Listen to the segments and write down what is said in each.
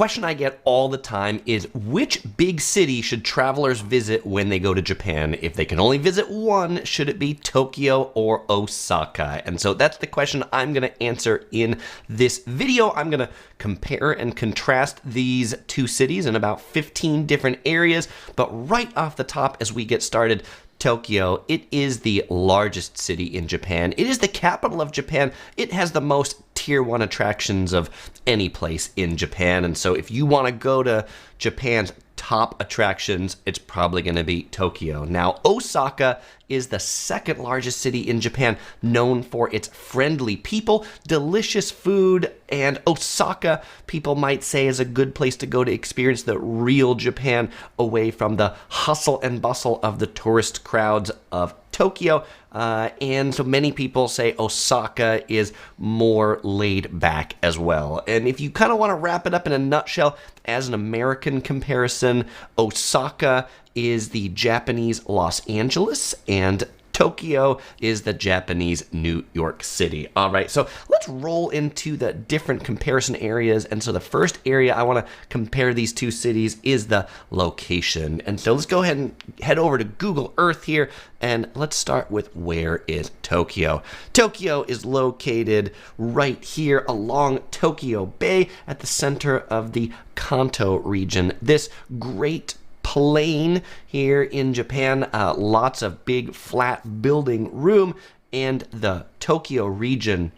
question I get all the time is, which big city should travelers visit when they go to Japan? If they can only visit one, should it be Tokyo or Osaka? And so that's the question I'm going to answer in this video. I'm going to compare and contrast these two cities in about 15 different areas. But right off the top, as we get started, Tokyo, it is the largest city in Japan. It is the capital of Japan. It has the most tier 1 attractions of any place in Japan. And so if you want to go to Japan's top attractions, it's probably going to be Tokyo. Now, Osaka is the second largest city in Japan, known for its friendly people, delicious food, and Osaka, people might say, is a good place to go to experience the real Japan away from the hustle and bustle of the tourist crowds of Tokyo. And so many people say Osaka is more laid back as well. And if you kind of want to wrap it up in a nutshell, as an American comparison, Osaka is the Japanese Los Angeles, and Tokyo is the Japanese New York City. All right, so let's roll into the different comparison areas. And so the first area I want to compare these two cities is the location. And so let's go ahead and head over to Google Earth here, and let's start with, where is Tokyo? Tokyo is located right here along Tokyo Bay at the center of the Kanto region. This great plain here in Japan, lots of big flat building room, and the Tokyo region,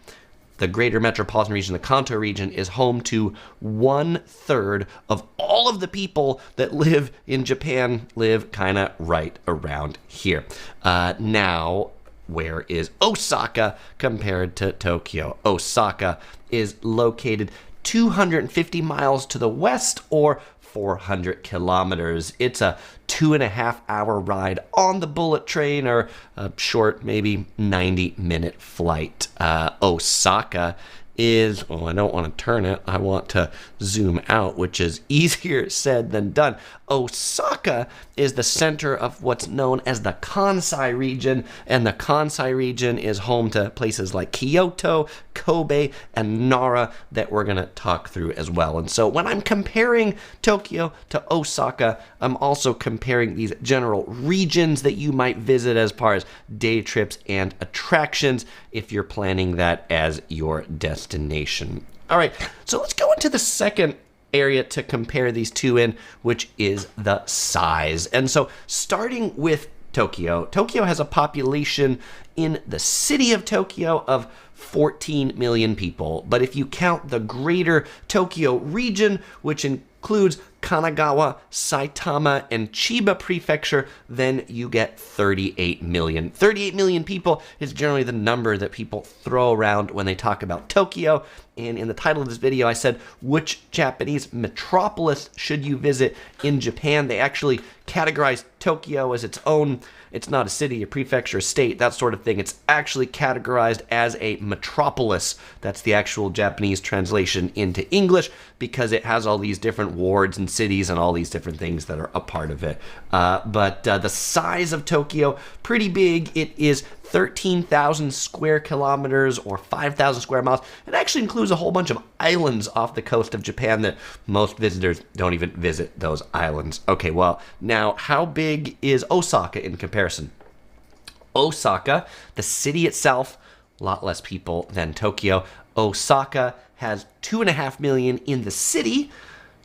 the greater metropolitan region, the Kanto region, is home to 1/3 of all of the people that live in Japan, live kind of right around here. Now, where is Osaka compared to Tokyo? Osaka is located 250 miles to the west, or 400 kilometers. It's a 2.5-hour ride on the bullet train, or a short, maybe 90-minute flight. Osaka is, I don't want to turn it, I want to zoom out, which is easier said than done. Osaka is the center of what's known as the Kansai region, and the Kansai region is home to places like Kyoto, Kobe, and Nara that we're going to talk through as well. And so when I'm comparing Tokyo to Osaka, I'm also comparing these general regions that you might visit as far as day trips and attractions if you're planning that as your destination. All right, so let's go into the second area to compare these two in, which is the size. And so starting with Tokyo, Tokyo has a population in the city of Tokyo of 14 million people. But if you count the greater Tokyo region, which includes Kanagawa, Saitama, and Chiba Prefecture, then you get 38 million. 38 million people is generally the number that people throw around when they talk about Tokyo. And in the title of this video, I said, which Japanese metropolis should you visit in Japan? They actually categorize Tokyo as its own. It's not a city, a prefecture, a state, that sort of thing. It's actually categorized as a metropolis. That's the actual Japanese translation into English, because it has all these different wards and cities and all these different things that are a part of it. But the size of Tokyo, pretty big. It is 13,000 square kilometers, or 5,000 square miles. It actually includes a whole bunch of islands off the coast of Japan that most visitors don't even visit those islands. Okay, well, now how big is Osaka in comparison? Osaka, the city itself, a lot less people than Tokyo. Osaka has 2.5 million in the city.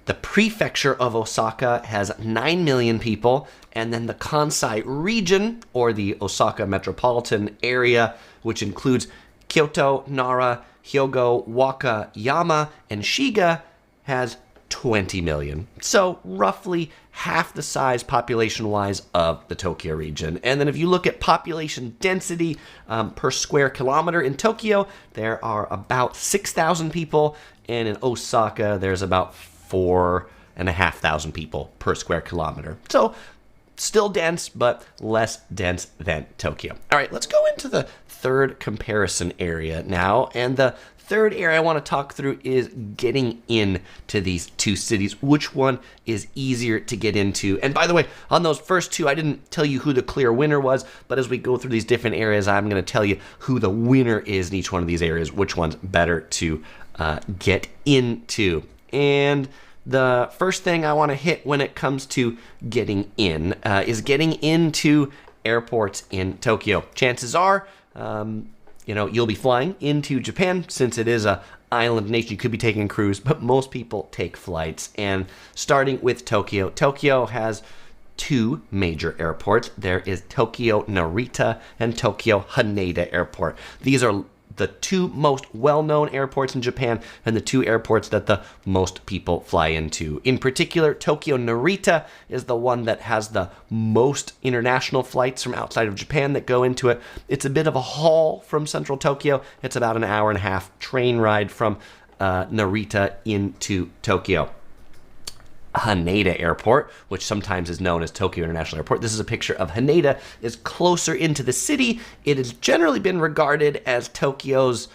The prefecture of Osaka has 9 million people, and then the Kansai region, or the Osaka metropolitan area, which includes Kyoto, Nara, Hyogo, Wakayama, and Shiga, has 20 million. So roughly half the size population-wise of the Tokyo region. And then if you look at population density per square kilometer in Tokyo, there are about 6,000 people, and in Osaka, there's about 4,500 people per square kilometer. So still dense, but less dense than Tokyo. All right, let's go into the third comparison area now. And the third area I want to talk through is getting into these two cities. Which one is easier to get into? And by the way, on those first two, I didn't tell you who the clear winner was, but as we go through these different areas, I'm going to tell you who the winner is in each one of these areas, which one's better to get into. And The first thing I want to hit when it comes to getting in is getting into airports in Tokyo. Chances are, you'll be flying into Japan since it is a island nation. You could be taking a cruise, but most people take flights. And starting with Tokyo, Tokyo has two major airports. There is Tokyo Narita and Tokyo Haneda Airport. These are the two most well-known airports in Japan and the two airports that the most people fly into. In particular, Tokyo Narita is the one that has the most international flights from outside of Japan that go into it. It's a bit of a haul from central Tokyo. It's about an hour and a half train ride from Narita into Tokyo. Haneda Airport, which sometimes is known as Tokyo International Airport. This is a picture of Haneda, is closer into the city. It has generally been regarded as Tokyo's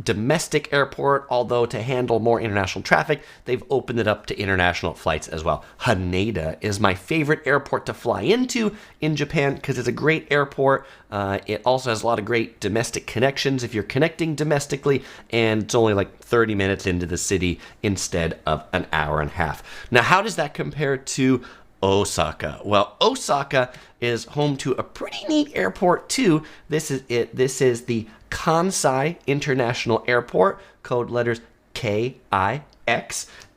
domestic airport, although to handle more international traffic, they've opened it up to international flights as well. Haneda is my favorite airport to fly into in Japan because it's a great airport. It also has a lot of great domestic connections if you're connecting domestically, and it's only like 30 minutes into the city instead of an hour and a half. Now, how does that compare to Osaka? Well, Osaka is home to a pretty neat airport too. This is it. This is the Kansai International Airport, code letters KIX.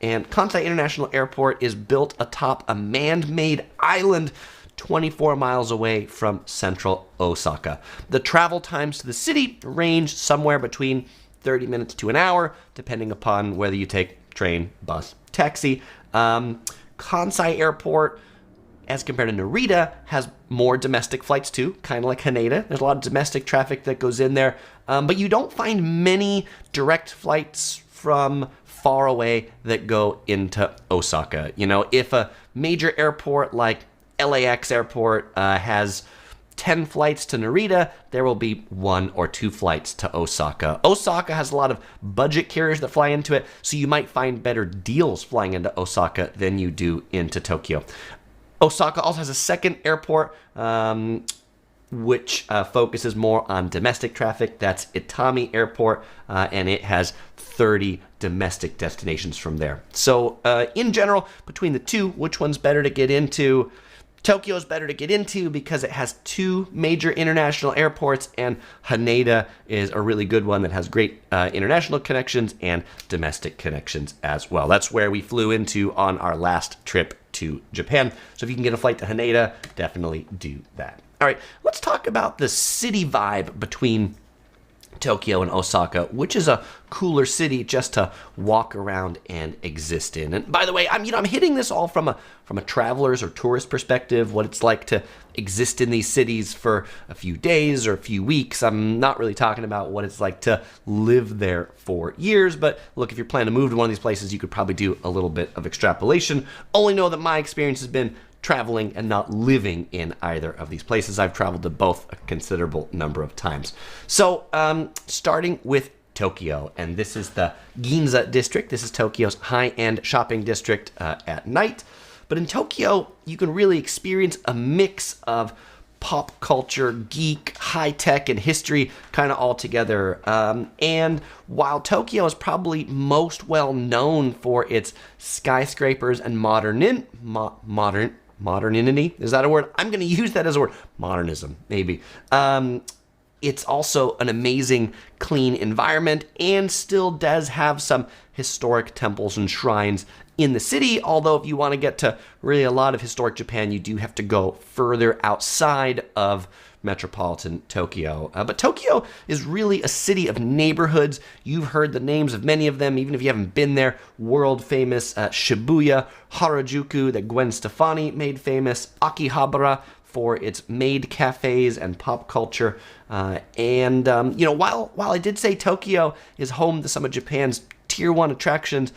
And Kansai International Airport is built atop a man-made island 24 miles away from central Osaka. The travel times to the city range somewhere between 30 minutes to an hour, depending upon whether you take train, bus, taxi. Kansai Airport, as compared to Narita, has more domestic flights too, kind of like Haneda. There's a lot of domestic traffic that goes in there, but you don't find many direct flights from far away that go into Osaka. If a major airport like LAX Airport has 10 flights to Narita, there will be 1 or 2 flights to Osaka. Osaka has a lot of budget carriers that fly into it, so you might find better deals flying into Osaka than you do into Tokyo. Osaka also has a second airport, which focuses more on domestic traffic. That's Itami Airport, and it has 30 domestic destinations from there. So in general, between the two, which one's better to get into? Tokyo is better to get into because it has 2 major international airports, and Haneda is a really good one that has great international connections and domestic connections as well. That's where we flew into on our last trip to Japan. So if you can get a flight to Haneda, definitely do that. All right, let's talk about the city vibe between Tokyo and Osaka, which is a cooler city just to walk around and exist in. And by the way, I'm hitting this all from a traveler's or tourist perspective, what it's like to exist in these cities for a few days or a few weeks. I'm not really talking about what it's like to live there for years, but look, if you're planning to move to one of these places, you could probably do a little bit of extrapolation. Only know that my experience has been traveling and not living in either of these places. I've traveled to both a considerable number of times. So starting with Tokyo, and this is the Ginza district. This is Tokyo's high-end shopping district at night. But in Tokyo, you can really experience a mix of pop culture, geek, high-tech, and history kind of all together. And while Tokyo is probably most well known for its skyscrapers and modernity, is that a word? I'm going to use that as a word. Modernism, maybe. It's also an amazing, clean environment and still does have some historic temples and shrines in the city, although if you want to get to really a lot of historic Japan, you do have to go further outside of metropolitan Tokyo. But Tokyo is really a city of neighborhoods. You've heard the names of many of them, even if you haven't been there. World famous Shibuya, Harajuku, that Gwen Stefani made famous, Akihabara for its maid cafes and pop culture. While I did say Tokyo is home to some of Japan's tier 1 attractions,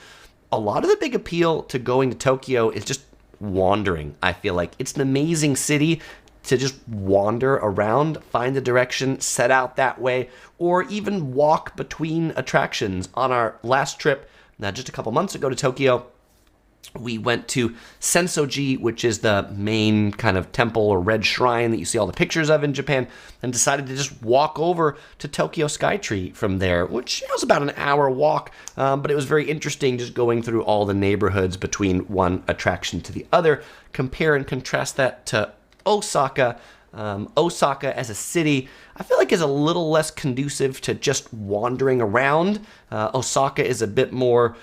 a lot of the big appeal to going to Tokyo is just wandering. I feel like it's an amazing city to just wander around, find the direction, set out that way, or even walk between attractions. On our last trip, just a couple months ago to Tokyo, We went to Sensoji, which is the main kind of temple or red shrine that you see all the pictures of in Japan, and decided to just walk over to Tokyo Skytree from there, which was about an hour walk, but it was very interesting just going through all the neighborhoods between one attraction to the other, compare and contrast that to Osaka. Osaka as a city, I feel like is a little less conducive to just wandering around. Osaka is a bit more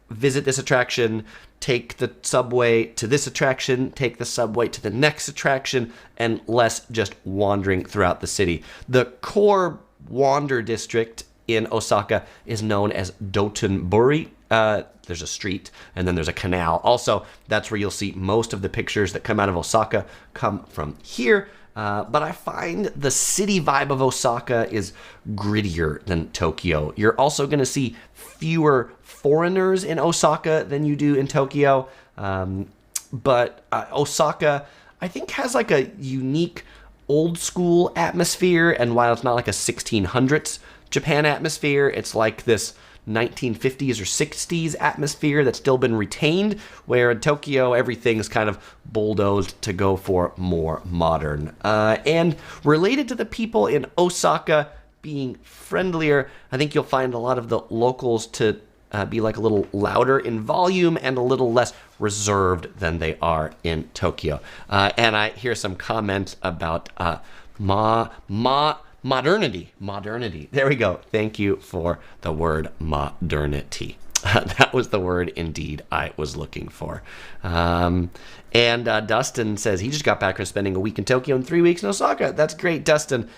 visit this attraction, take the subway to this attraction, take the subway to the next attraction, and less just wandering throughout the city. The core wander district in Osaka is known as Dotonbori. There's a street, and then there's a canal. Also, that's where you'll see most of the pictures that come out of Osaka come from here. But I find the city vibe of Osaka is grittier than Tokyo. You're also going to see fewer foreigners in Osaka than you do in Tokyo. But Osaka, I think, has like a unique old school atmosphere. And while it's not like a 1600s Japan atmosphere, it's like this 1950s or 60s atmosphere that's still been retained, where in Tokyo everything's kind of bulldozed to go for more modern. And related to the people in Osaka being friendlier, I think you'll find a lot of the locals to be like a little louder in volume and a little less reserved than they are in Tokyo. And I hear some comments about modernity. There we go. Thank you for the word modernity. That was the word indeed I was looking for. And Dustin says he just got back from spending a week in Tokyo and 3 weeks in Osaka. That's great, Dustin.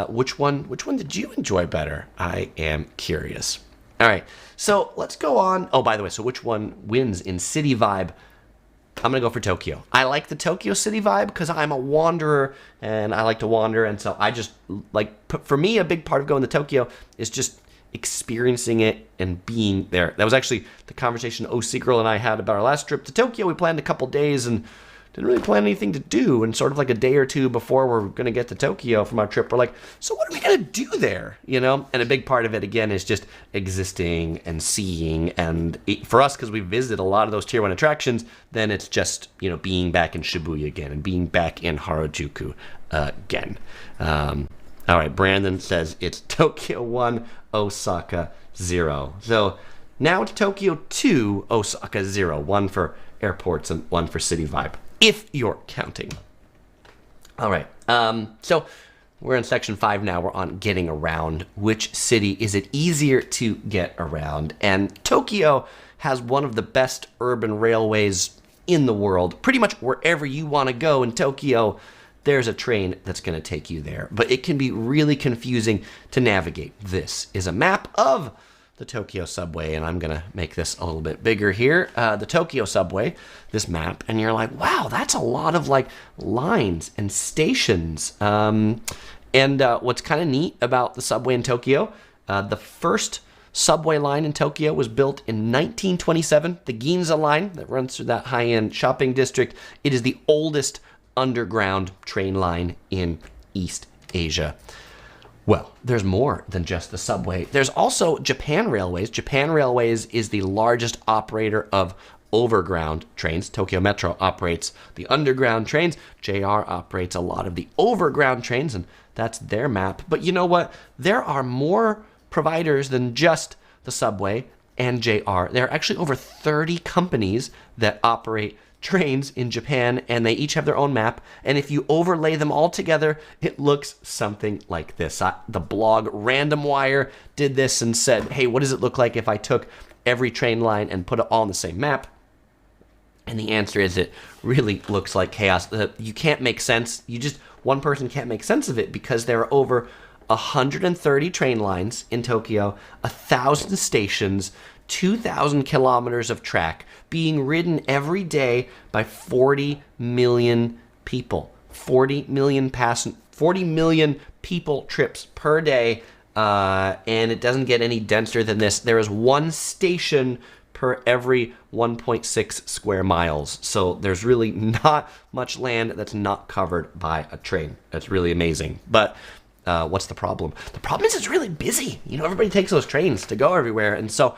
Which one did you enjoy better? I am curious. All right, so let's go on. Oh, by the way, so which one wins in city vibe? I'm going to go for Tokyo. I like the Tokyo city vibe because I'm a wanderer and I like to wander. And so I just like, for me, a big part of going to Tokyo is just experiencing it and being there. That was actually the conversation OC Girl and I had about our last trip to Tokyo. We planned a couple days and didn't really plan anything to do. And sort of like a day or two before we're going to get to Tokyo from our trip, we're like, so what are we going to do there? You know? And a big part of it, again, is just existing and seeing. And for us, because we visited a lot of those tier 1 attractions, then it's just, being back in Shibuya again and being back in Harajuku again. All right, Brandon says it's Tokyo 1, Osaka 0. So now it's Tokyo 2, Osaka 0. 1 for airports and 1 for city vibe, if you're counting. All right, so we're in section 5 now. We're on getting around. Which city is it easier to get around? And Tokyo has one of the best urban railways in the world. Pretty much wherever you want to go in Tokyo, there's a train that's going to take you there. But it can be really confusing to navigate. This is a map of the Tokyo subway, and I'm going to make this a little bit bigger here. The Tokyo subway, this map, and you're like, wow, that's a lot of like lines and stations. And what's kind of neat about the subway in Tokyo, the first subway line in Tokyo was built in 1927, the Ginza line that runs through that high-end shopping district. It is the oldest underground train line in East Asia. Well, there's more than just the subway. There's also Japan Railways. Japan Railways is the largest operator of overground trains. Tokyo Metro operates the underground trains. JR operates a lot of the overground trains, and that's their map. But you know what? There are more providers than just the subway and JR. There are actually over 30 companies that operate trains in Japan, and they each have their own map. And if you overlay them all together, it looks something like this. The blog Random Wire did this and said, hey, what does it look like if I took every train line and put it all on the same map? And the answer is it really looks like chaos. You can't make sense. One person can't make sense of it because there are over 130 train lines in Tokyo, 1,000 stations, 2,000 kilometers of track being ridden every day by 40 million people. 40 million people trips per day, and it doesn't get any denser than this. There is one station per every 1.6 square miles. So there's really not much land that's not covered by a train. That's really amazing. But what's the problem? The problem is it's really busy. Everybody takes those trains to go everywhere. And so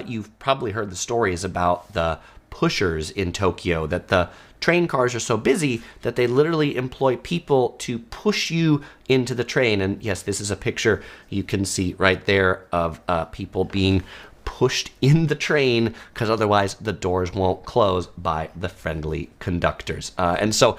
you've probably heard the stories about the pushers in Tokyo, that the train cars are so busy that they literally employ people to push you into the train. And yes, this is a picture you can see right there of people being pushed in the train because otherwise the doors won't close by the friendly conductors. And so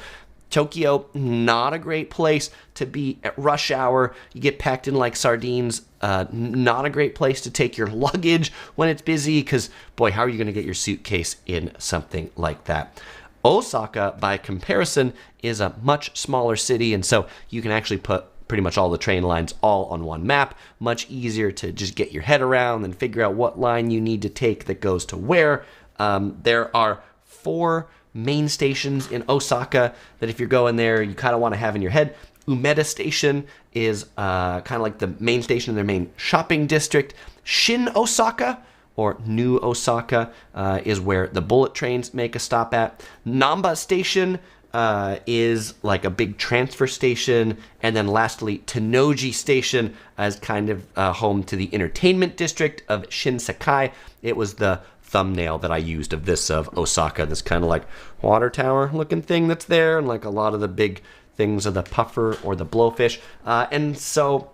Tokyo, not a great place to be at rush hour. You get packed in like sardines. Not a great place to take your luggage when it's busy because, boy, how are you going to get your suitcase in something like that? Osaka, by comparison, is a much smaller city, and so you can actually put pretty much all the train lines all on one map. Much easier to just get your head around and figure out what line you need to take that goes to where. There are 4 main stations in Osaka that if you're going there, you kind of want to have in your head. Umeda Station is kind of like the main station in their main shopping district. Shin Osaka, or New Osaka, is where the bullet trains make a stop at. Namba Station is like a big transfer station. And then lastly, Tennoji Station is kind of home to the entertainment district of Shinsekai. It was the thumbnail that I used of this of Osaka, this kind of like water tower looking thing that's there, and like a lot of the big things of the puffer or the blowfish. And so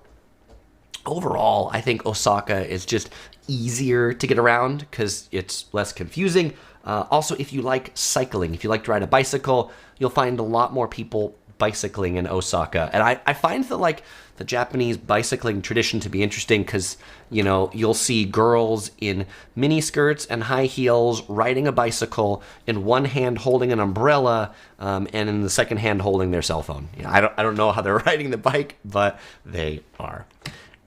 overall, I think Osaka is just easier to get around because it's less confusing. Also, if you like cycling, if you like to ride a bicycle, you'll find a lot more people bicycling in Osaka. And I find that like the Japanese bicycling tradition to be interesting because, you know, you'll see girls in mini skirts and high heels riding a bicycle, in one hand holding an umbrella, and in the second hand holding their cell phone. You know, I don't know how they're riding the bike, but they are.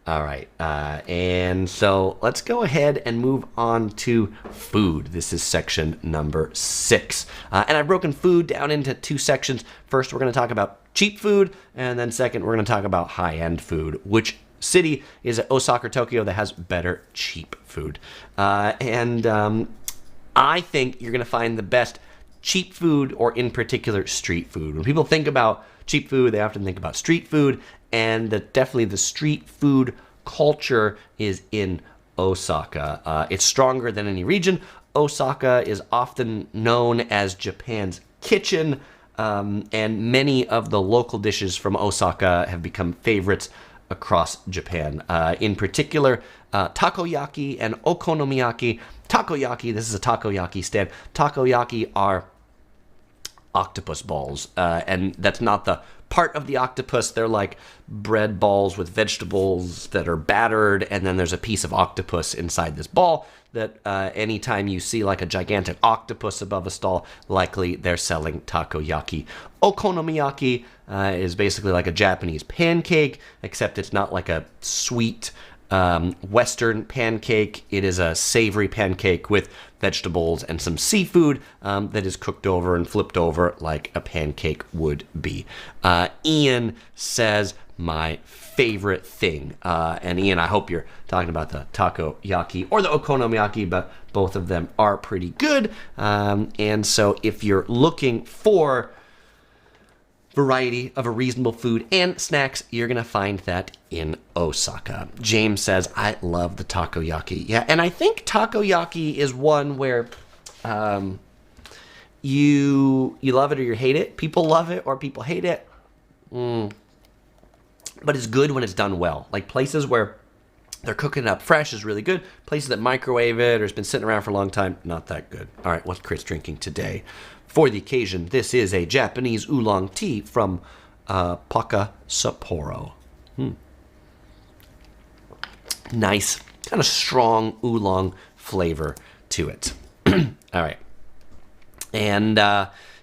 All right, and so let's go ahead and move on to food. This is section number 6. And I've broken food down into 2 sections. First, we're going to talk about cheap food, and then second, we're going to talk about high-end food. Which city is it, Osaka or Tokyo, that has better cheap food? And I think you're going to find the best cheap food, or in particular, street food. When people think about cheap food, they often think about street food, and definitely the street food culture is in Osaka. It's stronger than any region. Osaka is often known as Japan's kitchen, and many of the local dishes from Osaka have become favorites across Japan. In particular, takoyaki and okonomiyaki. Takoyaki, this is a takoyaki stand. Takoyaki are octopus balls, and that's not the part of the octopus. They're like bread balls with vegetables that are battered, and then there's a piece of octopus inside this ball that anytime you see like a gigantic octopus above a stall, likely they're selling takoyaki. Okonomiyaki is basically like a Japanese pancake, except it's not like a sweet Western pancake. It is a savory pancake with vegetables and some seafood that is cooked over and flipped over like a pancake would be. Ian says my favorite thing. And Ian, I hope you're talking about the takoyaki or the okonomiyaki, but both of them are pretty good. And so if you're looking for variety of a reasonable food and snacks, you're going to find that in Osaka. James says, I love the takoyaki. Yeah, and I think takoyaki is one where you love it or you hate it. People love it or people hate it. But it's good when it's done well. Like places where they're cooking it up fresh is really good. Places that microwave it or it's been sitting around for a long time, not that good. All right, what's Chris drinking today? For the occasion, this is a Japanese oolong tea from Paka Sapporo. Nice, kind of strong oolong flavor to it. All right. And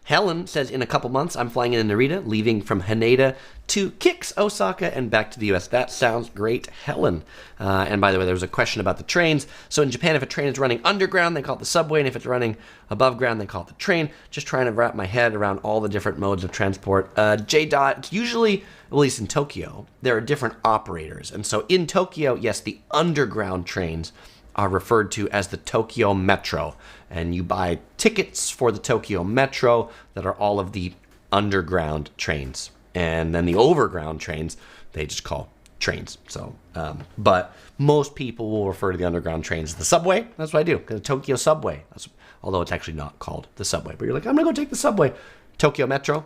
Helen says, in a couple months, I'm flying in Narita, leaving from Haneda to Kix, Osaka, and back to the U.S. That sounds great, Helen. And by the way, there was a question about the trains. So in Japan, if a train is running underground, they call it the subway, and if it's running above ground, they call it the train. Just trying to wrap my head around all the different modes of transport. J. Usually, at least in Tokyo, there are different operators. And so in Tokyo, yes, the underground trains are referred to as the Tokyo Metro. And you buy tickets for the Tokyo Metro that are all of the underground trains. And then the overground trains, they just call trains. So, but most people will refer to the underground trains as the subway. That's what I do, the Tokyo subway. although it's actually not called the subway. But you're like, I'm going to go take the subway. Tokyo Metro.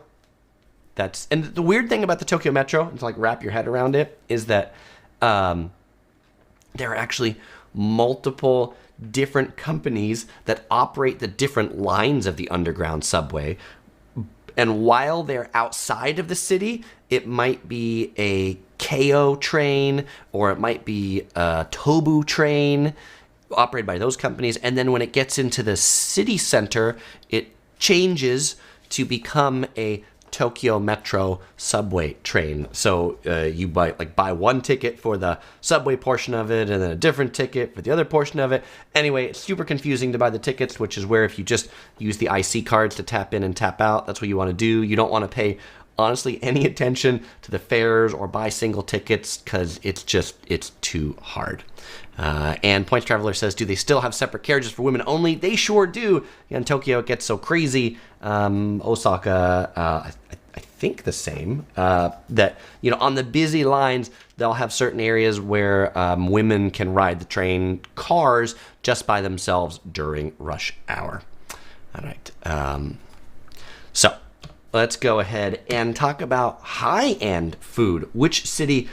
And the weird thing about the Tokyo Metro, and to like wrap your head around it, is that there are actually multiple different companies that operate the different lines of the underground subway. And while they're outside of the city, it might be a Keio train or it might be a Tobu train operated by those companies. And then when it gets into the city center, it changes to become a Tokyo Metro subway train. So you buy one ticket for the subway portion of it and then a different ticket for the other portion of it. Anyway, it's super confusing to buy the tickets, which is where if you just use the IC cards to tap in and tap out, that's what you want to do. You don't want to pay, honestly, any attention to the fares or buy single tickets because it's too hard. And Points Traveler says, do they still have separate carriages for women only? They sure do. In Tokyo, it gets so crazy. Osaka, I think the same. That, on the busy lines, they'll have certain areas where women can ride the train cars just by themselves during rush hour. All right. So let's go ahead and talk about high-end food. Which city,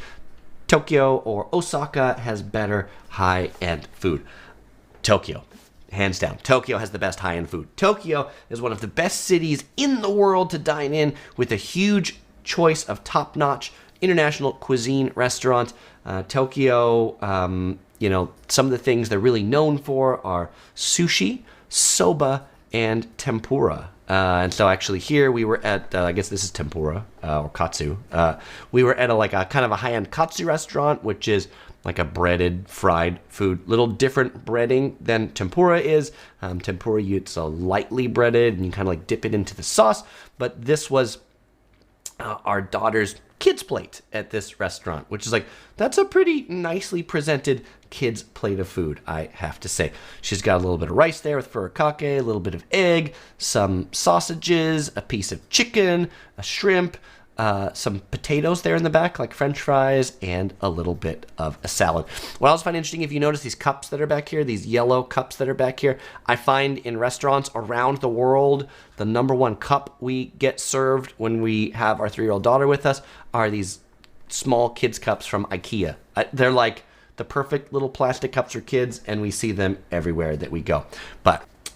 Tokyo or Osaka, has better high-end food? Tokyo. Hands down. Tokyo has the best high-end food. Tokyo is one of the best cities in the world to dine in, with a huge choice of top-notch international cuisine restaurants. Tokyo, some of the things they're really known for are sushi, soba, and tempura. And so actually here we were at, I guess this is tempura or katsu. We were at a kind of a high-end katsu restaurant, which is like a breaded fried food. Little different breading than tempura is. Tempura, it's a lightly breaded and you kind of like dip it into the sauce. But this was our daughter's kids plate at this restaurant, which is that's a pretty nicely presented kids plate of food, I have to say. She's got a little bit of rice there with furikake, a little bit of egg, some sausages, a piece of chicken, a shrimp, some potatoes there in the back, like French fries, and a little bit of a salad. What I also find interesting, if you notice these cups that are back here, these yellow cups that are back here, I find in restaurants around the world, the number one cup we get served when we have our 3-year-old daughter with us are these small kids cups from IKEA. They're like the perfect little plastic cups for kids, and we see them everywhere that we go.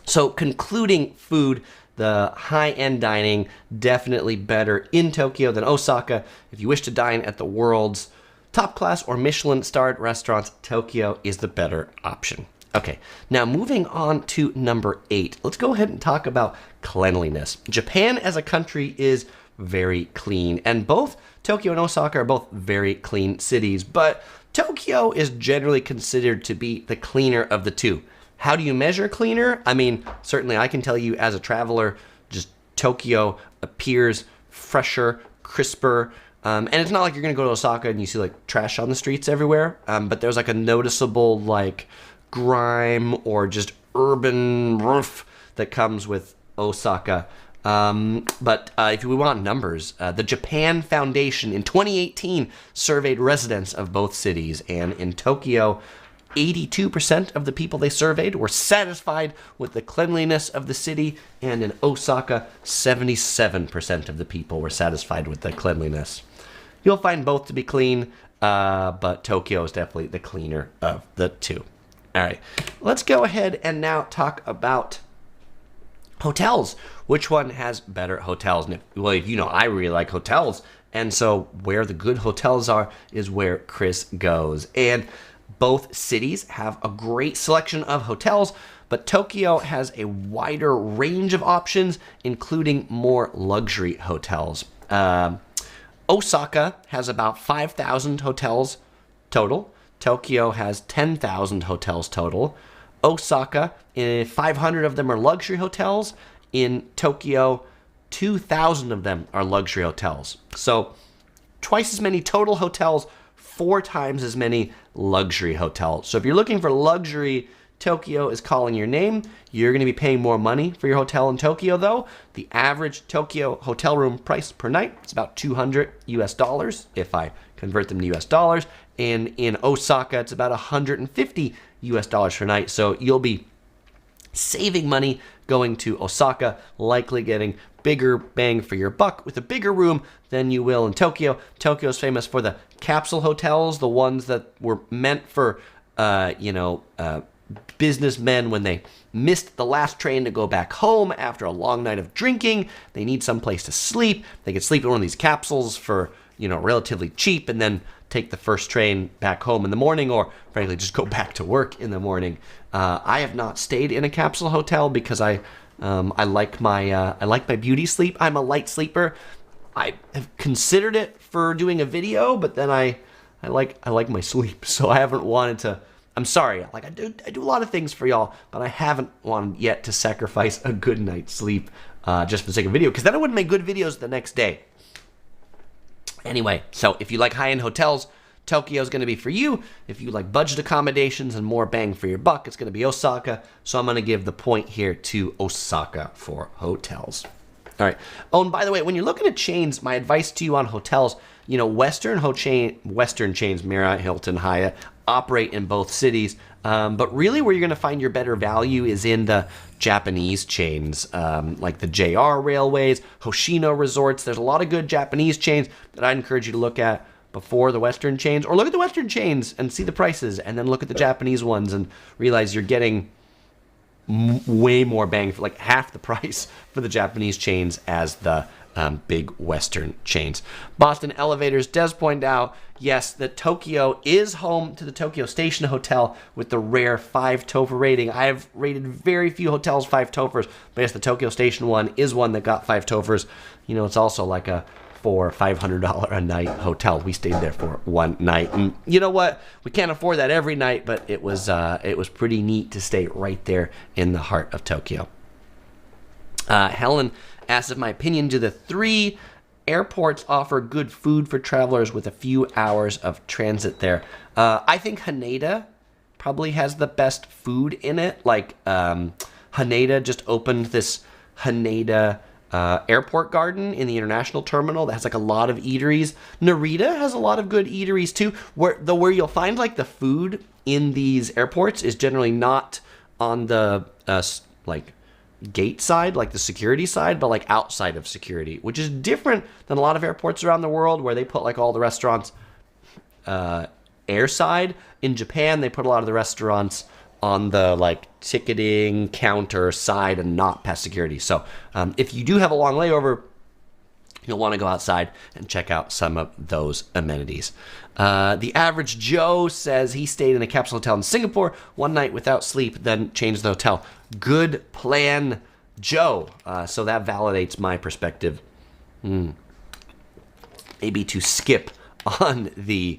So concluding food, the high-end dining, definitely better in Tokyo than Osaka. If you wish to dine at the world's top-class or Michelin-starred restaurants, Tokyo is the better option. Okay, now moving on to number 8. Let's go ahead and talk about cleanliness. Japan as a country is very clean, and both Tokyo and Osaka are both very clean cities, but Tokyo is generally considered to be the cleaner of the two. How do you measure cleaner? I mean, certainly I can tell you as a traveler, just Tokyo appears fresher, crisper, and it's not like you're going to go to Osaka and you see trash on the streets everywhere, but there's a noticeable grime or just urban roof that comes with Osaka. But if we want numbers, the Japan Foundation in 2018 surveyed residents of both cities, and in Tokyo, 82% of the people they surveyed were satisfied with the cleanliness of the city, and in Osaka, 77% of the people were satisfied with the cleanliness. You'll find both to be clean, but Tokyo is definitely the cleaner of the two. All right, let's go ahead and now talk about hotels. Which one has better hotels? Well, I really like hotels, and so where the good hotels are is where Chris goes. And both cities have a great selection of hotels, but Tokyo has a wider range of options, including more luxury hotels. Osaka has about 5,000 hotels total. Tokyo has 10,000 hotels total. Osaka, 500 of them are luxury hotels. In Tokyo, 2,000 of them are luxury hotels. So twice as many total hotels, 4 times as many luxury hotels. So if you're looking for luxury, Tokyo is calling your name. You're going to be paying more money for your hotel in Tokyo, though. The average Tokyo hotel room price per night is about $200 US, if I convert them to US dollars. And in Osaka, it's about $150 US per night. So you'll be saving money going to Osaka, likely getting bigger bang for your buck with a bigger room than you will in Tokyo. Tokyo is famous for the capsule hotels, the ones that were meant for, businessmen when they missed the last train to go back home after a long night of drinking. They need some place to sleep. They could sleep in one of these capsules for, relatively cheap and then take the first train back home in the morning, or frankly just go back to work in the morning. I have not stayed in a capsule hotel because I like my beauty sleep. I'm a light sleeper. I have considered it for doing a video, but then I like my sleep, so I haven't wanted to. I'm sorry, I do a lot of things for y'all, but I haven't wanted yet to sacrifice a good night's sleep just for the sake of video, because then I wouldn't make good videos the next day. Anyway, so if you like high-end hotels, Tokyo is going to be for you. If you like budget accommodations and more bang for your buck, it's going to be Osaka. So I'm going to give the point here to Osaka for hotels. All right. Oh, and by the way, when you're looking at chains, my advice to you on hotels, Western chains, Marriott, Hilton, Hyatt, operate in both cities. But really where you're going to find your better value is in the Japanese chains, like the JR Railways, Hoshino Resorts. There's a lot of good Japanese chains that I'd encourage you to look at before the Western chains, or look at the Western chains and see the prices, and then look at the Japanese ones and realize you're getting way more bang for, like half the price for the Japanese chains as the big Western chains. Boston Elevators does point out, yes, that Tokyo is home to the Tokyo Station Hotel with the rare 5 TOFA rating. I have rated very few hotels 5 TOFAs, but yes, the Tokyo Station one is one that got 5 TOFAs. It's also like a $400 or $500 a night hotel. We stayed there for one night, and you know what? We can't afford that every night, but it was pretty neat to stay right there in the heart of Tokyo. Helen asks if my opinion, do the 3 airports offer good food for travelers with a few hours of transit there? I think Haneda probably has the best food in it. Like Haneda just opened this Haneda airport garden in the international terminal that has like a lot of eateries. Narita has a lot of good eateries too, where you'll find like the food in these airports is generally not on the gate side, like the security side, but like outside of security, which is different than a lot of airports around the world where they put like all the restaurants airside. In Japan, they put a lot of the restaurants on the like ticketing counter side and not past security. So if you do have a long layover, you'll want to go outside and check out some of those amenities. The Average Joe says he stayed in a capsule hotel in Singapore one night without sleep, then changed the hotel. Good plan, Joe. So that validates my perspective. Maybe to skip on the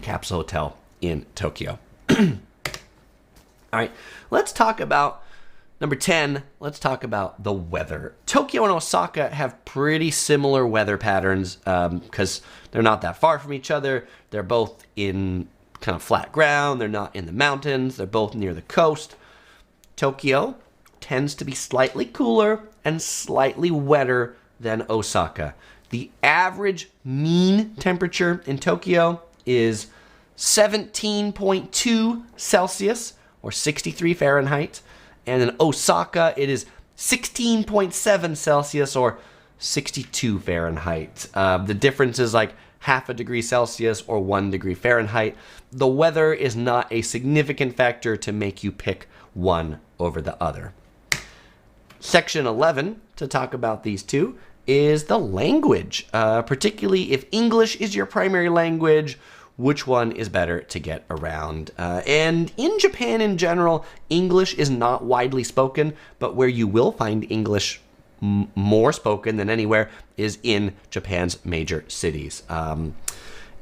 capsule hotel in Tokyo. All right, let's talk about number 10. Let's talk about the weather. Tokyo and Osaka have pretty similar weather patterns because they're not that far from each other. They're both in kind of flat ground. They're not in the mountains. They're both near the coast. Tokyo tends to be slightly cooler and slightly wetter than Osaka. The average mean temperature in Tokyo is 17.2 Celsius or 63 Fahrenheit. And in Osaka, it is 16.7 Celsius or 62 Fahrenheit. The difference is like half a degree Celsius or 1 degree Fahrenheit. The weather is not a significant factor to make you pick one over the other. Section 11, to talk about these two, is the language. Particularly if English is your primary language, which one is better to get around? And in Japan in general, English is not widely spoken, but where you will find English more spoken than anywhere is in Japan's major cities. And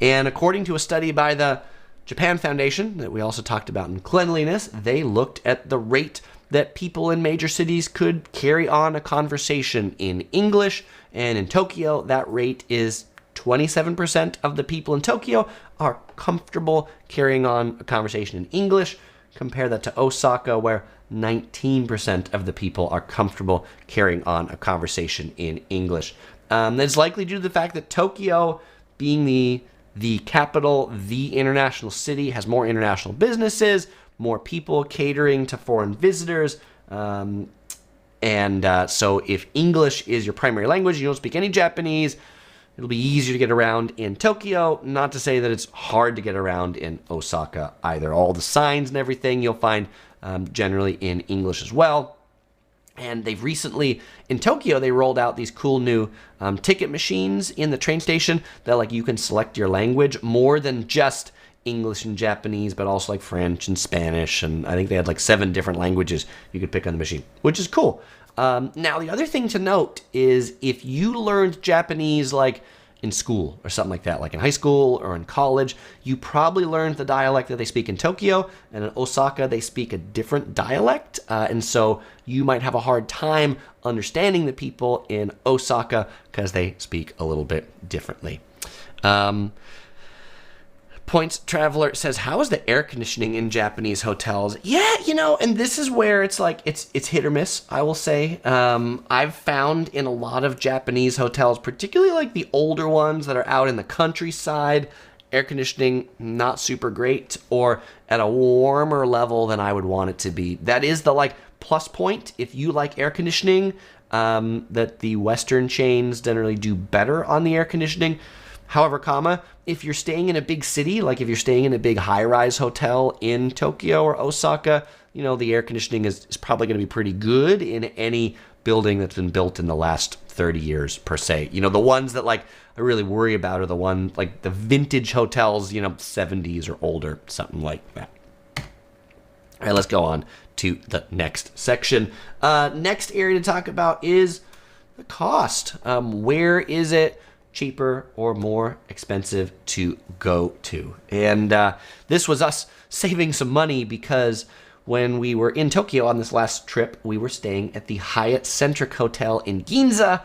according to a study by the Japan Foundation that we also talked about in Cleanliness, they looked at the rate that people in major cities could carry on a conversation in English. And in Tokyo, that rate is 27% of the people in Tokyo are comfortable carrying on a conversation in English. Compare that to Osaka, where 19% of the people are comfortable carrying on a conversation in English. That's likely due to the fact that Tokyo, being the capital, the international city, has more international businesses, more people catering to foreign visitors. So if English is your primary language, you don't speak any Japanese, it'll be easier to get around in Tokyo. Not to say that it's hard to get around in Osaka either. All the signs and everything you'll find generally in English as well. And they've recently, in Tokyo, they rolled out these cool new ticket machines in the train station that like you can select your language more than just English and Japanese, but also like French and Spanish. And I think they had like 7 different languages you could pick on the machine, which is cool. Now, the other thing to note is if you learned Japanese like in school or something like that, like in high school or in college, you probably learned the dialect that they speak in Tokyo, and in Osaka they speak a different dialect, and so you might have a hard time understanding the people in Osaka because they speak a little bit differently. Points Traveler says, how is the air conditioning in Japanese hotels? Yeah, and this is where it's like, it's hit or miss, I will say. I've found in a lot of Japanese hotels, particularly like the older ones that are out in the countryside, air conditioning not super great or at a warmer level than I would want it to be. That is the like plus point if you like air conditioning, that the Western chains generally do better on the air conditioning. However, if you're staying in a big city, like if you're staying in a big high-rise hotel in Tokyo or Osaka, the air conditioning is probably going to be pretty good in any building that's been built in the last 30 years per se. The ones that like I really worry about are the ones like the vintage hotels, 70s or older, something like that. All right, let's go on to the next section. Next area to talk about is the cost. Where is it cheaper or more expensive to go to? And this was us saving some money because when we were in Tokyo on this last trip, we were staying at the Hyatt Centric Hotel in Ginza,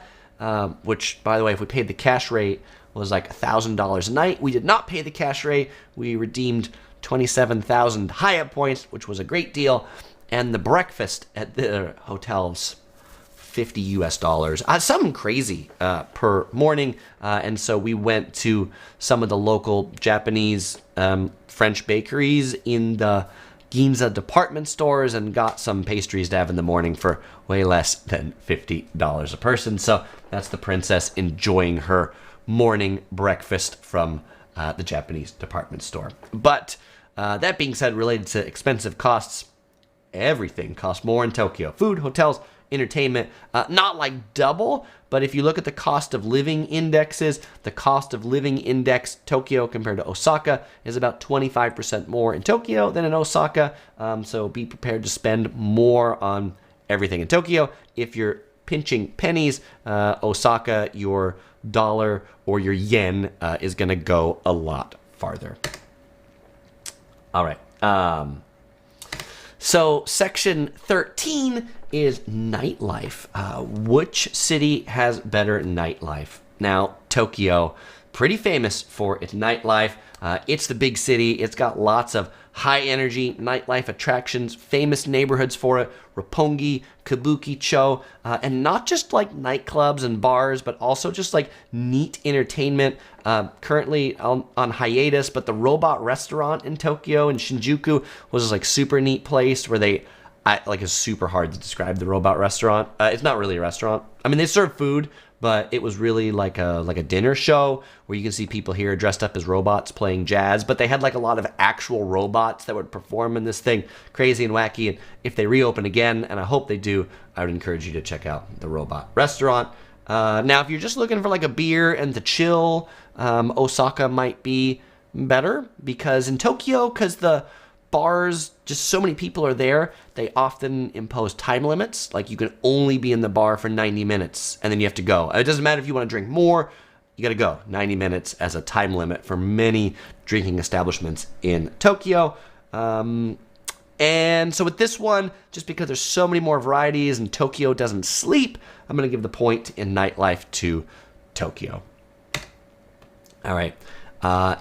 which, by the way, if we paid the cash rate, was like $1,000 a night. We did not pay the cash rate. We redeemed 27,000 Hyatt points, which was a great deal. And the breakfast at the hotels, $50, something crazy per morning. And so we went to some of the local Japanese French bakeries in the Ginza department stores and got some pastries to have in the morning for way less than $50 a person. So that's the princess enjoying her morning breakfast from the Japanese department store. But that being said, related to expensive costs, everything costs more in Tokyo. Food, hotels, entertainment, not like double, but if you look at the cost of living indexes, the cost of living index Tokyo compared to Osaka is about 25% more in Tokyo than in Osaka. So be prepared to spend more on everything in Tokyo. If you're pinching pennies, Osaka, your dollar or your yen is going to go a lot farther. All right. So section 13 is nightlife. Which city has better nightlife? Now, Tokyo, pretty famous for its nightlife. It's the big city. It's got lots of high-energy nightlife attractions, famous neighborhoods for it, Roppongi, Kabukicho, and not just like nightclubs and bars, but also just like neat entertainment. Currently on hiatus, but the Robot Restaurant in Tokyo in Shinjuku was this like super neat place where it's super hard to describe the Robot Restaurant. It's not really a restaurant. I mean, they serve food, but it was really like a dinner show where you can see people here dressed up as robots playing jazz, but they had like a lot of actual robots that would perform in this thing, crazy and wacky. And if they reopen again, and I hope they do, I would encourage you to check out the Robot Restaurant. Now, if you're just looking for like a beer and to chill, Osaka might be better because in Tokyo, because the bars, just so many people are there, they often impose time limits. Like you can only be in the bar for 90 minutes and then you have to go. It doesn't matter if you want to drink more, you got to go. 90 minutes as a time limit for many drinking establishments in Tokyo. And so with this one, just because there's so many more varieties and Tokyo doesn't sleep, I'm going to give the point in nightlife to Tokyo. All right.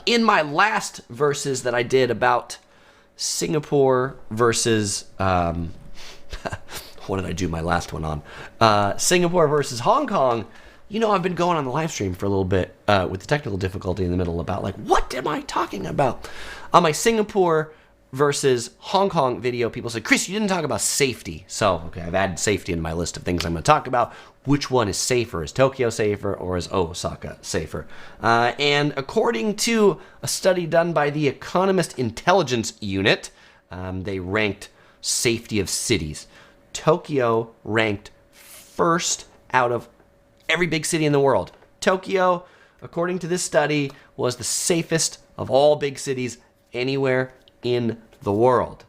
In my last verses that I did about Singapore versus, what did I do my last one on? Singapore versus Hong Kong. I've been going on the live stream for a little bit with the technical difficulty in the middle about like, what am I talking about? On my Singapore versus Hong Kong video. People say, Chris, you didn't talk about safety. So, okay, I've added safety in my list of things I'm going to talk about. Which one is safer? Is Tokyo safer or is Osaka safer? And according to a study done by the Economist Intelligence Unit, they ranked safety of cities. Tokyo ranked first out of every big city in the world. Tokyo, according to this study, was the safest of all big cities anywhere in the world.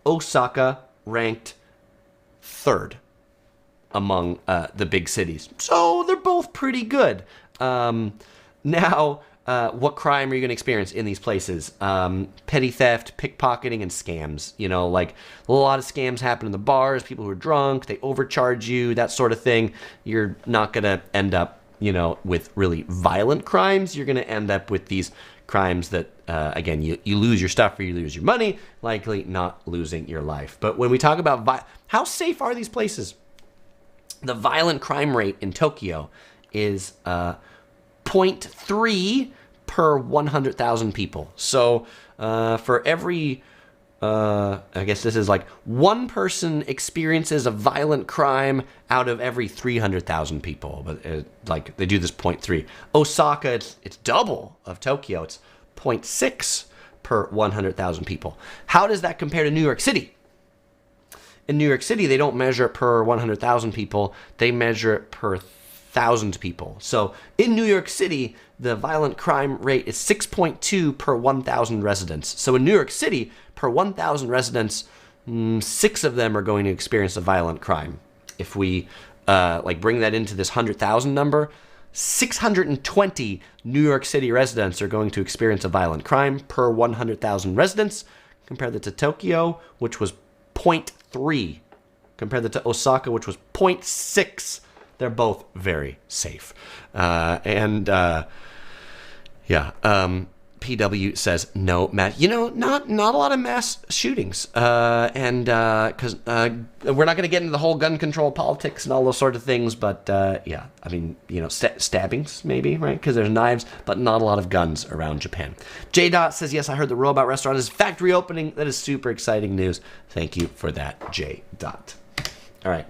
Osaka ranked third among the big cities. So they're both pretty good. Now, what crime are you going to experience in these places? Petty theft, pickpocketing, and scams. You know, like a lot of scams happen in the bars, people who are drunk, they overcharge you, that sort of thing. You're not going to end up, you know, with really violent crimes. You're going to end up with these crimes that, again, you lose your stuff or you lose your money, likely not losing your life. But when we talk about how safe are these places? The violent crime rate in Tokyo is 0.3 per 100,000 people. So for every, I guess this is like one person experiences a violent crime out of every 300,000 people. But like they do this 0.3. Osaka, it's double of Tokyo. It's 0.6 per 100,000 people. How does that compare to New York City? In New York City, they don't measure it per 100,000 people. They measure it per 1,000 people. So in New York City, the violent crime rate is 6.2 per 1,000 residents. So in New York City, per 1,000 residents, 6 of them are going to experience a violent crime. If we like bring that into this 100,000 number, 620 New York City residents are going to experience a violent crime per 100,000 residents. Compare that to Tokyo, which was 0.3. Compare that to Osaka, which was 0.6. They're both very safe. PW says, no, Matt, you know, not a lot of mass shootings. Because we're not going to get into the whole gun control politics and all those sort of things. But yeah, I mean, you know, stabbings maybe, right? Because there's knives, but not a lot of guns around Japan. J. Dot says, yes, I heard the Robot Restaurant is factory opening. That is super exciting news. Thank you for that, J. Dot. All right.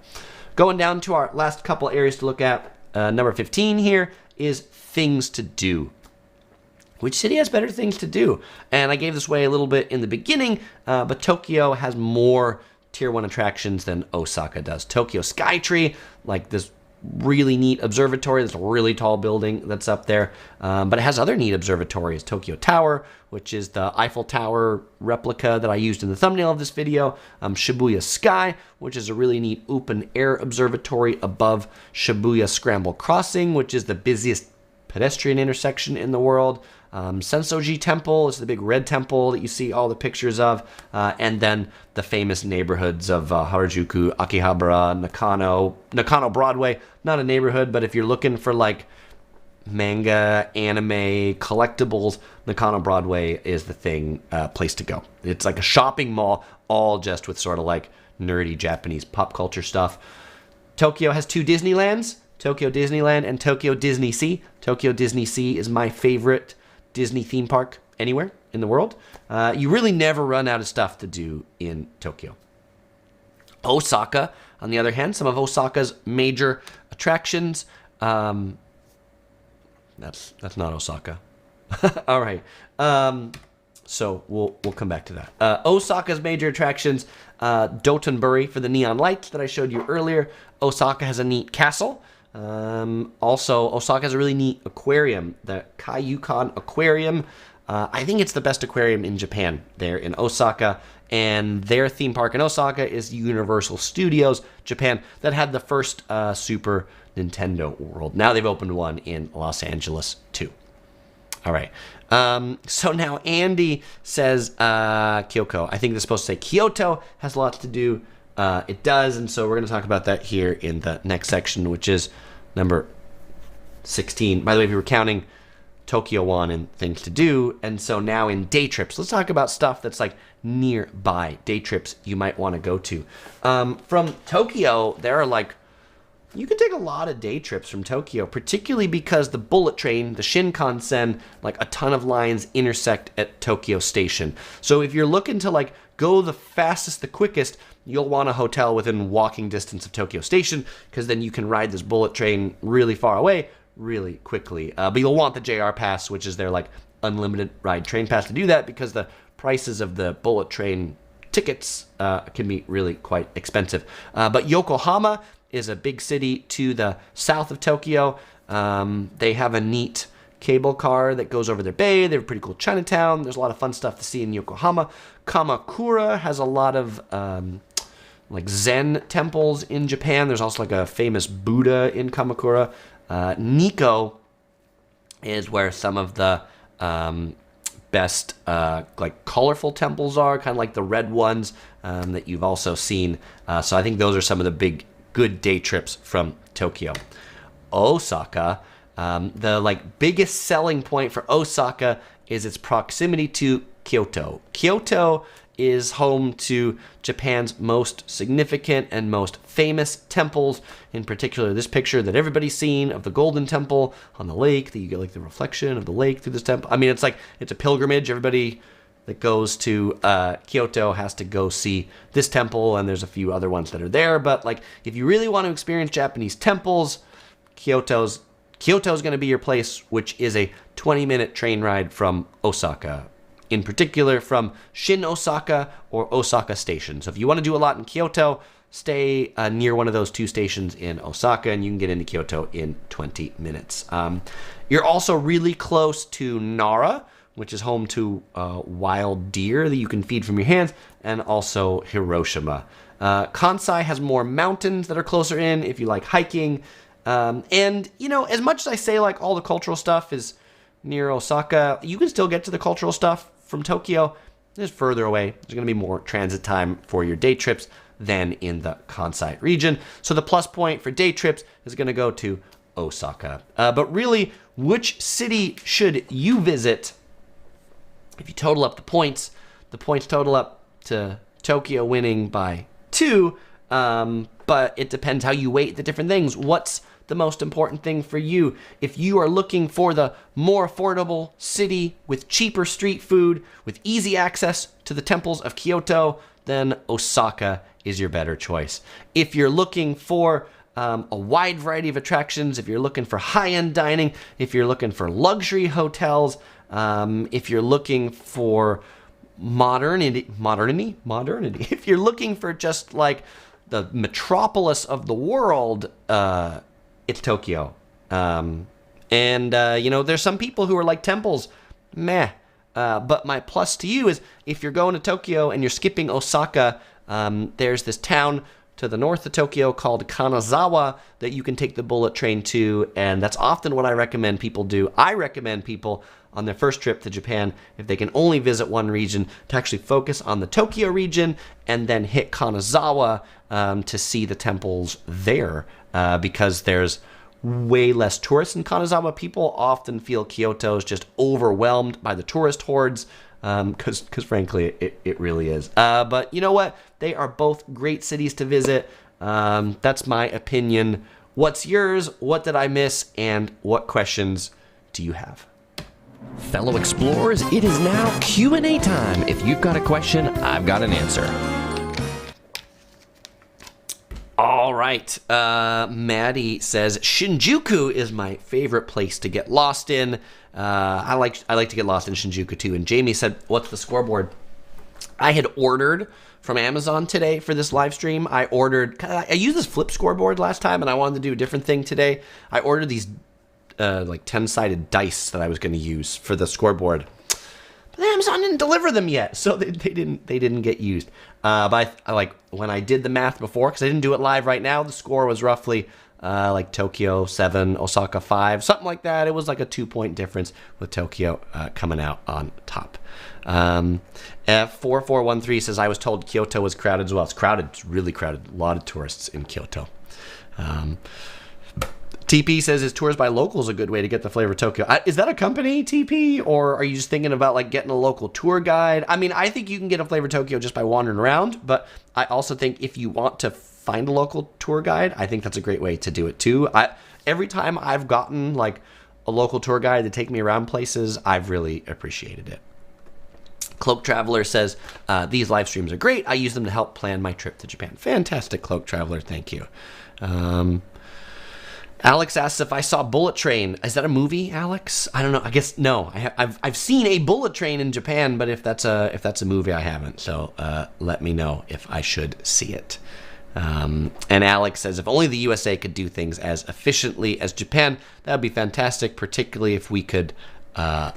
Going down to our last couple areas to look at, number 15 here is things to do. Which city has better things to do? And I gave this away a little bit in the beginning, but Tokyo has more Tier 1 attractions than Osaka does. Tokyo Skytree, like this really neat observatory, this really tall building that's up there, but it has other neat observatories. Tokyo Tower, which is the Eiffel Tower replica that I used in the thumbnail of this video. Shibuya Sky, which is a really neat open-air observatory above Shibuya Scramble Crossing, which is the busiest pedestrian intersection in the world. Sensoji Temple is the big red temple that you see all the pictures of. And then the famous neighborhoods of Harajuku, Akihabara, Nakano Broadway. Not a neighborhood, but if you're looking for like manga, anime, collectibles, Nakano Broadway is the place to go. It's like a shopping mall, all just with sort of like nerdy Japanese pop culture stuff. Tokyo has 2 Disneylands, Tokyo Disneyland and Tokyo Disney Sea. Tokyo Disney Sea is my favorite Disney theme park anywhere in the world. You really never run out of stuff to do in Tokyo. Osaka, on the other hand, some of Osaka's major attractions. That's not Osaka. All right. So we'll come back to that. Osaka's major attractions, Dotonbori for the neon lights that I showed you earlier. Osaka has a neat castle. Also, Osaka has a really neat aquarium, the Kaiyukan Aquarium. I think it's the best aquarium in Japan there in Osaka. And their theme park in Osaka is Universal Studios Japan that had the first Super Nintendo World. Now they've opened one in Los Angeles too. All right. So now Andy says Kyoko. I think they're supposed to say Kyoto has lots to do. It does, and so we're going to talk about that here in the next section, which is number 16. By the way, if you were counting Tokyo 1 and things to do, and so now in day trips, let's talk about stuff that's like nearby, day trips you might want to go to. From Tokyo, there are like you can take a lot of day trips from Tokyo, particularly because the bullet train, the Shinkansen, like a ton of lines intersect at Tokyo Station. So if you're looking to like go the fastest, the quickest, you'll want a hotel within walking distance of Tokyo Station, because then you can ride this bullet train really far away really quickly. But you'll want the JR Pass, which is their like unlimited ride train pass, to do that, because the prices of the bullet train tickets can be really quite expensive. But Yokohama is a big city to the south of Tokyo. They have a neat cable car that goes over their bay. They have a pretty cool Chinatown. There's a lot of fun stuff to see in Yokohama. Kamakura has a lot of like Zen temples in Japan. There's also like a famous Buddha in Kamakura. Nikko is where some of the best like colorful temples are, kind of like the red ones that you've also seen. So I think those are some of the big good day trips from Tokyo. Osaka, the like biggest selling point for Osaka is its proximity to Kyoto. Kyoto is home to Japan's most significant and most famous temples, in particular this picture that everybody's seen of the Golden Temple on the lake, that you get like the reflection of the lake through this temple. I mean, it's a pilgrimage. Everybody that goes to Kyoto has to go see this temple, and there's a few other ones that are there. But like, if you really want to experience Japanese temples, Kyoto's going to be your place, which is a 20-minute train ride from Osaka. In particular, from Shin Osaka or Osaka Station. So if you want to do a lot in Kyoto, stay near one of those two stations in Osaka, and you can get into Kyoto in 20 minutes. You're also really close to Nara, which is home to wild deer that you can feed from your hands, and also Hiroshima. Kansai has more mountains that are closer in if you like hiking. And, you know, as much as I say like all the cultural stuff is near Osaka, you can still get to the cultural stuff from Tokyo. It's further away. There's going to be more transit time for your day trips than in the Kansai region. So the plus point for day trips is going to go to Osaka. But really, which city should you visit? If you total up the points total up to Tokyo winning by 2. But it depends how you weight the different things. What's the most important thing for you? If you are looking for the more affordable city with cheaper street food, with easy access to the temples of Kyoto, then Osaka is your better choice. If you're looking for a wide variety of attractions, if you're looking for high-end dining, if you're looking for luxury hotels, if you're looking for modernity, if you're looking for just like the metropolis of the world, it's Tokyo. You know, there's some people who are like temples, meh. But my plus to you is if you're going to Tokyo and you're skipping Osaka, there's this town to the north of Tokyo called Kanazawa that you can take the bullet train to, and that's often what I recommend people do. I recommend people on their first trip to Japan, if they can only visit one region, to actually focus on the Tokyo region and then hit Kanazawa to see the temples there, because there's way less tourists in Kanazawa. People often feel Kyoto is just overwhelmed by the tourist hordes, because frankly, it really is. But you know what? They are both great cities to visit. That's my opinion. What's yours? What did I miss? And what questions do you have? Fellow explorers, it is now Q&A time. If you've got a question, I've got an answer. All right. Maddie says Shinjuku is my favorite place to get lost in. I like to get lost in Shinjuku too. And Jamie said, "What's the scoreboard?" I had ordered from Amazon today for this live stream. I used this flip scoreboard last time, and I wanted to do a different thing today. I ordered these like 10-sided dice that I was going to use for the scoreboard. But Amazon didn't deliver them yet, so they didn't get used. But I like when I did the math before, because I didn't do it live right now, the score was roughly like Tokyo 7, Osaka 5, something like that. It was like a 2-point difference with Tokyo coming out on top. F4413 says, I was told Kyoto was crowded as well. It's crowded. It's really crowded. A lot of tourists in Kyoto. TP says, is tours by locals a good way to get the flavor of Tokyo? Is that a company, TP? Or are you just thinking about like getting a local tour guide? I mean, I think you can get a flavor of Tokyo just by wandering around. But I also think if you want to find a local tour guide. I think that's a great way to do it too. Every time I've gotten like a local tour guide to take me around places, I've really appreciated it. Cloak Traveler says, these live streams are great. I use them to help plan my trip to Japan. Fantastic, Cloak Traveler. Thank you. Alex asks if I saw Bullet Train. Is that a movie, Alex? I don't know. I guess no. I've seen a bullet train in Japan, but if that's a movie, I haven't. So let me know if I should see it. And Alex says, if only the USA could do things as efficiently as Japan, that would be fantastic. Particularly if we could have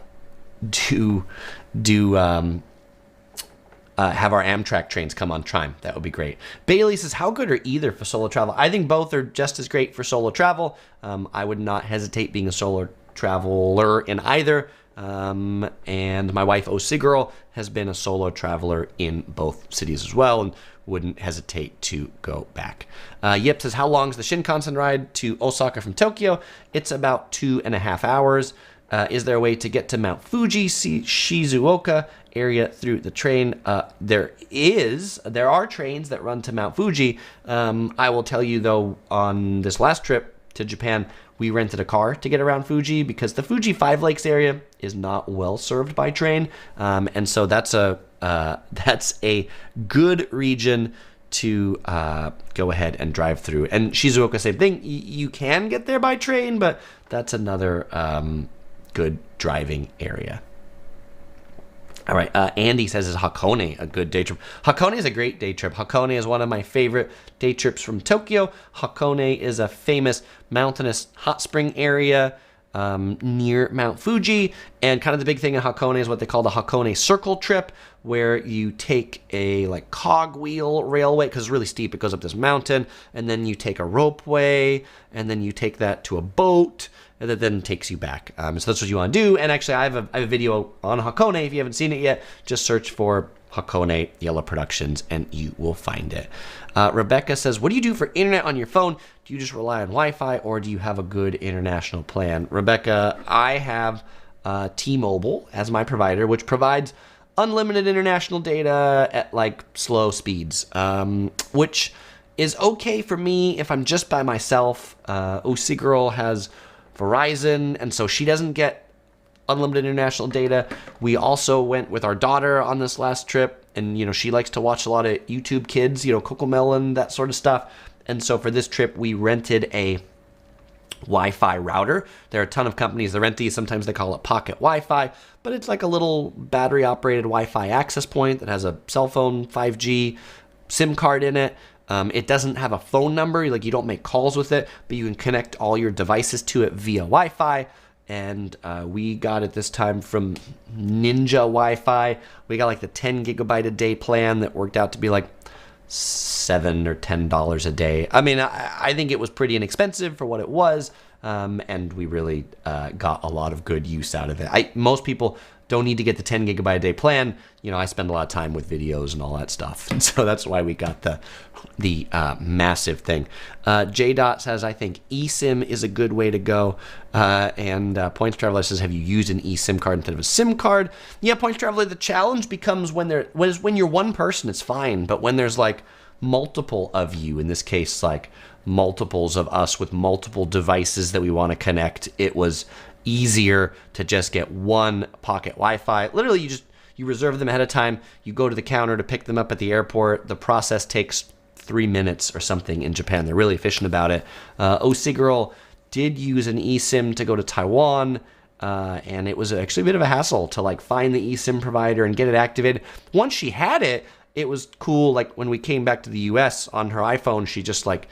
our Amtrak trains come on time. That would be great. Bailey says, how good are either for solo travel? I think both are just as great for solo travel. I would not hesitate being a solo traveler in either. And my wife, OC Girl, has been a solo traveler in both cities as well and wouldn't hesitate to go back. Yip says, how long is the Shinkansen ride to Osaka from Tokyo? It's about 2.5 hours. Is there a way to get to Mount Fuji, Shizuoka area through the train? There are trains that run to Mount Fuji. I will tell you, though, on this last trip to Japan, we rented a car to get around Fuji because the Fuji Five Lakes area is not well served by train. And so that's a good region to go ahead and drive through. And Shizuoka, same thing. You can get there by train, but that's another good driving area. All right, Andy says, is Hakone a good day trip? Hakone is a great day trip. Hakone is one of my favorite day trips from Tokyo. Hakone is a famous mountainous hot spring area near Mount Fuji. And kind of the big thing in Hakone is what they call the Hakone Circle Trip, where you take a like cogwheel railway, because it's really steep, it goes up this mountain, and then you take a ropeway, and then you take that to a boat, and that then takes you back. So that's what you want to do. And actually, I have a video on Hakone. If you haven't seen it yet, just search for Hakone Yellow Productions, and you will find it. Rebecca says, what do you do for internet on your phone? Do you just rely on Wi-Fi, or do you have a good international plan? Rebecca, I have T-Mobile as my provider, which provides unlimited international data at like slow speeds, which is okay for me if I'm just by myself. OC Girl has Verizon, and so she doesn't get unlimited international data. We also went with our daughter on this last trip, and she likes to watch a lot of YouTube Kids, Cocomelon, that sort of stuff. And so for this trip, we rented a Wi-Fi router. There are a ton of companies that rent these. Sometimes they call it pocket Wi-Fi, but it's like a little battery-operated Wi-Fi access point that has a cell phone 5G SIM card in it. It doesn't have a phone number, like you don't make calls with it, but you can connect all your devices to it via Wi-Fi. And we got it this time from Ninja Wi-Fi. We got like the 10 gigabyte a day plan that worked out to be like $7 or $10 a day. I mean, I think it was pretty inexpensive for what it was, and we really got a lot of good use out of it. Most people don't need to get the 10 gigabyte a day plan. I spend a lot of time with videos and all that stuff, and so that's why we got the massive thing. J Dot says, I think eSIM is a good way to go, and Points Traveler says, have you used an eSIM card instead of a SIM card? Yeah, Points Traveler, the challenge becomes when you're one person, it's fine, but when there's like multiple of you, in this case like multiples of us with multiple devices that we want to connect, it was easier to just get one pocket Wi-Fi. Literally, you reserve them ahead of time. You go to the counter to pick them up at the airport. The process takes 3 minutes or something in Japan. They're really efficient about it. OC Girl did use an eSIM to go to Taiwan, and it was actually a bit of a hassle to like find the eSIM provider and get it activated. Once she had it, it was cool. Like when we came back to the US on her iPhone, she just like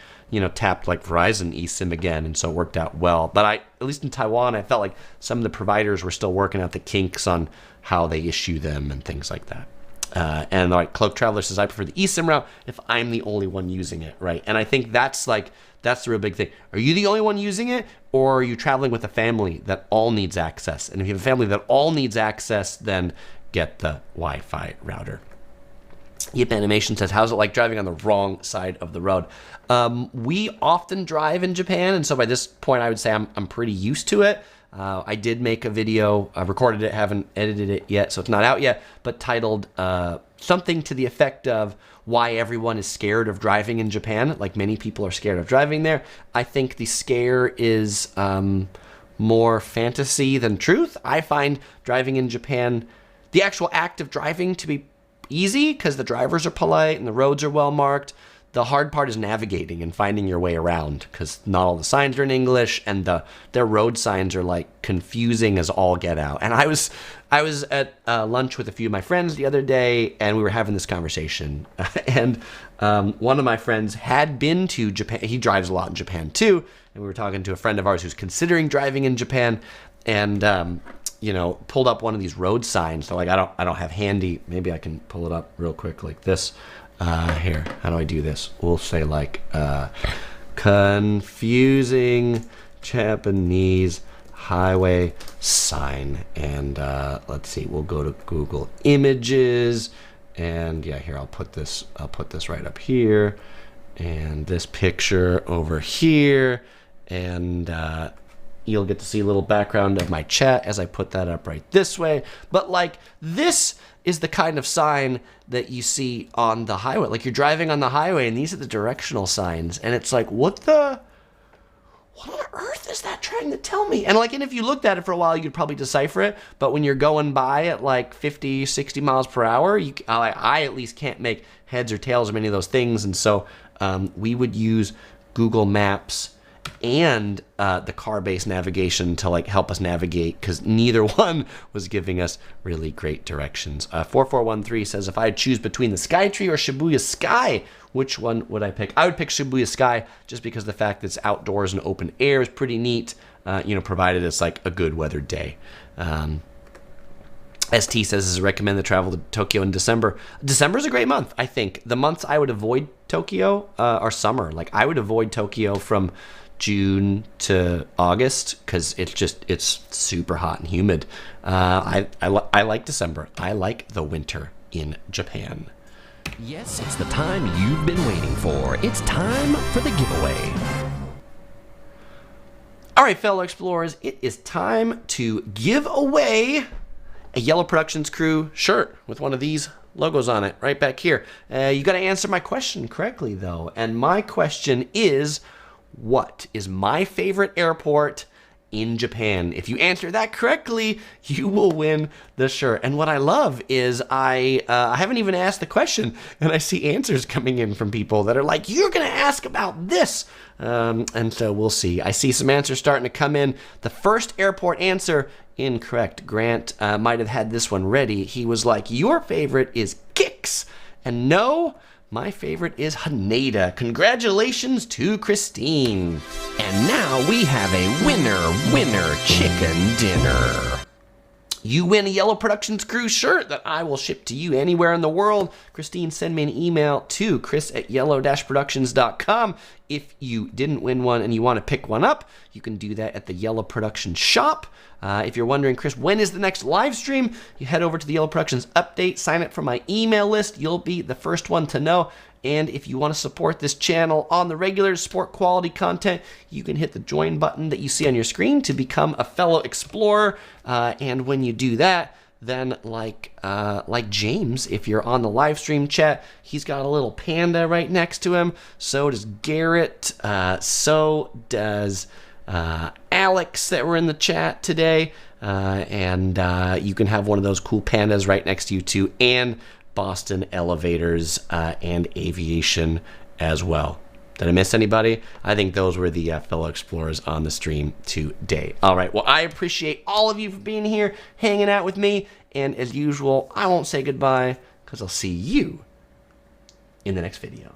tapped like Verizon eSIM again, and so it worked out well. But at least in Taiwan, I felt like some of the providers were still working out the kinks on how they issue them and things like that. And like Cloak Traveler says, I prefer the eSIM route if I'm the only one using it, right? And I think that's the real big thing. Are you the only one using it, or are you traveling with a family that all needs access? And if you have a family that all needs access, then get the Wi-Fi router. Yip Animation says, how's it like driving on the wrong side of the road? We often drive in Japan, and so by this point I would say I'm pretty used to it. I did make a video. I recorded it, haven't edited it yet, so it's not out yet, but titled something to the effect of why everyone is scared of driving in Japan. Like, many people are scared of driving there. I think the scare is more fantasy than truth. I find driving in Japan, the actual act of driving, to be easy because the drivers are polite and the roads are well marked. The hard part is navigating and finding your way around because not all the signs are in English, and their road signs are like confusing as all get out. And I was at lunch with a few of my friends the other day, and we were having this conversation. And one of my friends had been to Japan. He drives a lot in Japan too. And we were talking to a friend of ours who's considering driving in Japan, and pulled up one of these road signs. So like, I don't have handy. Maybe I can pull it up real quick like this. Here, how do I do this? We'll say like confusing Japanese highway sign, and let's see, we'll go to Google Images, and yeah, here, I'll put this right up here, and this picture over here, and you'll get to see a little background of my chat as I put that up right this way. But like, this is the kind of sign that you see on the highway. Like, you're driving on the highway and these are the directional signs, and it's like, what on earth is that trying to tell me? And like, and if you looked at it for a while, you'd probably decipher it, but when you're going by at like 50, 60 miles per hour, I at least can't make heads or tails of many of those things. And so we would use Google Maps and the car-based navigation to like help us navigate, because neither one was giving us really great directions. 4413 says, if I choose between the Skytree or Shibuya Sky, which one would I pick? I would pick Shibuya Sky, just because the fact that it's outdoors and open air is pretty neat, provided it's like a good weather day. ST says, does it recommend the travel to Tokyo in December? December is a great month, I think. The months I would avoid Tokyo are summer. Like, I would avoid Tokyo from June to August because it's super hot and humid. I like December. I like the winter in Japan. Yes, it's the time you've been waiting for. It's time for the giveaway. All right, fellow explorers, it is time to give away a Yellow Productions Crew shirt with one of these logos on it right back here. You got to answer my question correctly, though. And my question is, what is my favorite airport in Japan? If you answer that correctly, you will win the shirt. And what I love is I haven't even asked the question, and I see answers coming in from people that are like, you're going to ask about this. And so we'll see. I see some answers starting to come in. The first airport answer, incorrect. Grant might have had this one ready. He was like, your favorite is Kix. And no, my favorite is Haneda. Congratulations to Christine. And now we have a winner chicken dinner. You win a Yellow Productions Crew shirt that I will ship to you anywhere in the world. Christine, send me an email to chris@yellow-productions.com. If you didn't win one and you want to pick one up, you can do that at the Yellow Productions shop. If you're wondering, Chris, when is the next live stream? You head over to the Yellow Productions update, sign up for my email list. You'll be the first one to know. And if you want to support this channel on the regular, support quality content, you can hit the join button that you see on your screen to become a fellow explorer. And when you do that, then like James, if you're on the live stream chat, he's got a little panda right next to him. So does Garrett. So does Alex that were in the chat today. And you can have one of those cool pandas right next to you too. And Boston Elevators and Aviation as well. Did I miss anybody? I think those were the fellow explorers on the stream today. All right, well, I appreciate all of you for being here, hanging out with me, and as usual, I won't say goodbye because I'll see you in the next video.